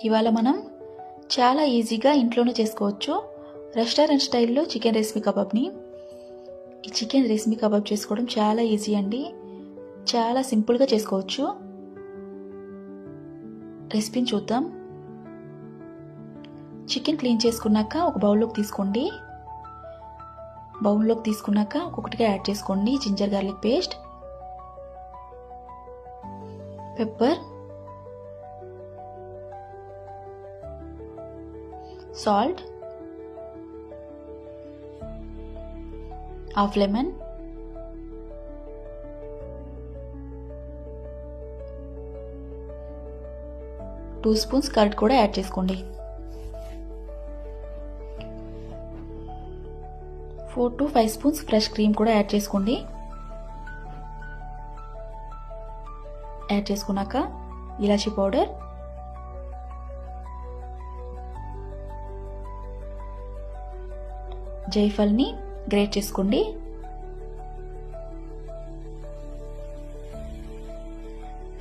ఇవాళ మనం చాలా ఈజీగా ఇంట్లోనే చేసుకోవచ్చు రెస్టారెంట్ స్టైల్లో చికెన్ రేస్మీ కబాబ్ని. ఈ చికెన్ రేస్మీ కబాబ్ చేసుకోవడం చాలా ఈజీ అండి, చాలా సింపుల్గా చేసుకోవచ్చు. రెసిపీని చూద్దాం. చికెన్ క్లీన్ చేసుకున్నాక ఒక బౌల్లోకి తీసుకోండి. బౌల్లోకి తీసుకున్నాక ఒక్కొక్కటిగా యాడ్ చేసుకోండి. Ginger garlic paste, pepper, salt, half lemon, two spoons curd కూడా యాడ్ చేసుకోండి. 4 to 5 స్పూన్స్ ఫ్రెష్ క్రీమ్ కూడా యాడ్ చేసుకోండి. యాడ్ చేసుకున్నాక ఇలాచీ పౌడర్, జైఫల్ని గ్రేట్ చేసుకోండి.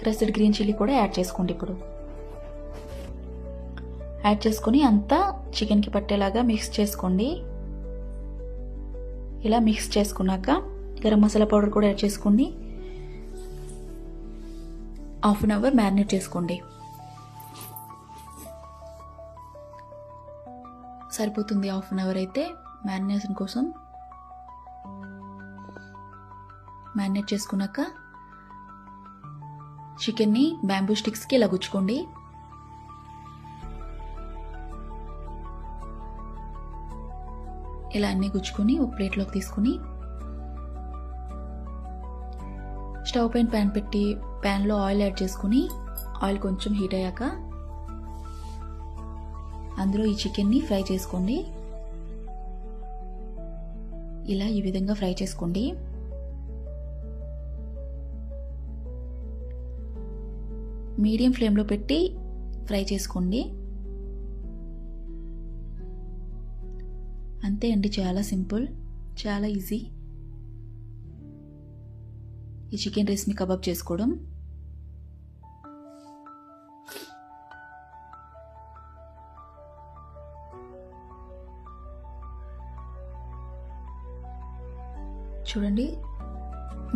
క్రస్డ్ గ్రీన్ చిల్లీ కూడా యాడ్ చేసుకోండి. ఇప్పుడు యాడ్ చేసుకుని అంతా చికెన్కి పట్టేలాగా మిక్స్ చేసుకోండి. ఇలా మిక్స్ చేసుకున్నాక గరం మసాలా పౌడర్ కూడా యాడ్ చేసుకోండి. హాఫ్ అన్ అవర్ మ్యారినేట్ చేసుకోండి. సరిపోతుంది హాఫ్ అన్ అవర్ అయితే మ్యారినేషన్ కోసం. మ్యారినేట్ చేసుకున్నాక చికెన్ని బ్యాంబూ స్టిక్స్కి ఇలా గుచ్చుకోండి. ఇలా అన్నీ గుచ్చుకొని ఒక ప్లేట్లోకి తీసుకుని స్టవ్ పైన ప్యాన్ పెట్టి ప్యాన్లో ఆయిల్ యాడ్ చేసుకుని ఆయిల్ కొంచెం హీట్ అయ్యాక అందులో ఈ చికెన్ని ఫ్రై చేసుకోండి. ఇలా ఈ విధంగా ఫ్రై చేసుకోండి. మీడియం ఫ్లేమ్లో పెట్టి ఫ్రై చేసుకోండి. అంతే అండి, చాలా సింపుల్, చాలా ఈజీ ఈ చికెన్ రేస్మీ కబాబ్ చేసుకోవడం. చూడండి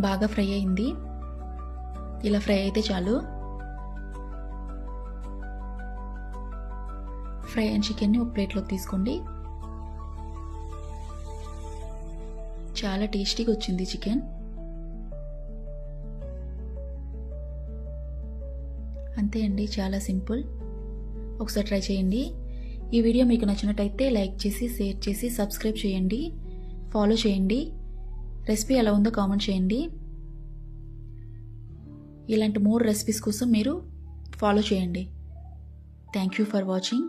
బాగా ఫ్రై అయింది. ఇలా ఫ్రై అయితే చాలు. ఫ్రై అయిన చికెన్ని ఒక ప్లేట్లోకి తీసుకోండి. చాలా టేస్టీగా వచ్చింది చికెన్. అంతే అండి, చాలా సింపుల్. ఒకసారి ట్రై చేయండి. ఈ వీడియో మీకు నచ్చినట్టయితే లైక్ చేసి, షేర్ చేసి, సబ్స్క్రైబ్ చేయండి, ఫాలో చేయండి. రెసిపీ ఎలా ఉందో కామెంట్ చేయండి. ఇలాంటి మోర్ రెసిపీస్ కోసం మీరు ఫాలో చేయండి. Thank you for watching.